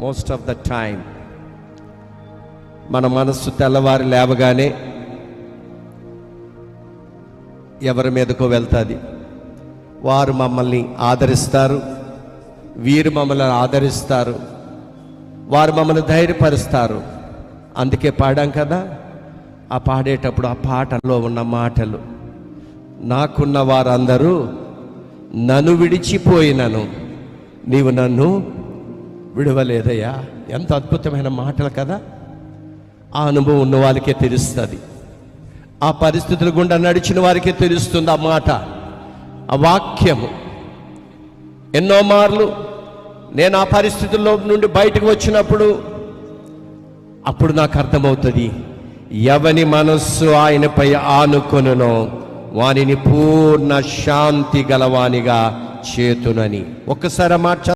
Most of the time మన మనస్సు తెల్లవారి లేవగానే ఎవరి మీదకో వెళ్తుంది. వారు మమ్మల్ని ఆదరిస్తారు, వీరు మమ్మల్ని ఆదరిస్తారు, వారు మమ్మల్ని ధైర్యపరుస్తారు. అందుకే పాడాం కదా, ఆ పాడేటప్పుడు ఆ పాటలో ఉన్న మాటలు, నాకున్న వారందరూ నన్ను విడిచిపోయినను నీవు నన్ను విడవలేదయ్యా. ఎంత అద్భుతమైన మాటలు కదా. ఆ అనుభవం ఉన్న వారికే తెలుస్తుంది, ఆ పరిస్థితుల గుండా నడిచిన వారికే తెలుస్తుంది ఆ మాట, ఆ వాక్యము. ఎన్నో మార్లు నేను ఆ పరిస్థితుల్లో నుండి బయటకు వచ్చినప్పుడు అప్పుడు నాకు అర్థమవుతుంది, ఎవని మనస్సు ఆయనపై ఆనుకొనునో వానిని పూర్ణ శాంతి గలవానిగా చేతునని. ఒక్కసారి మాట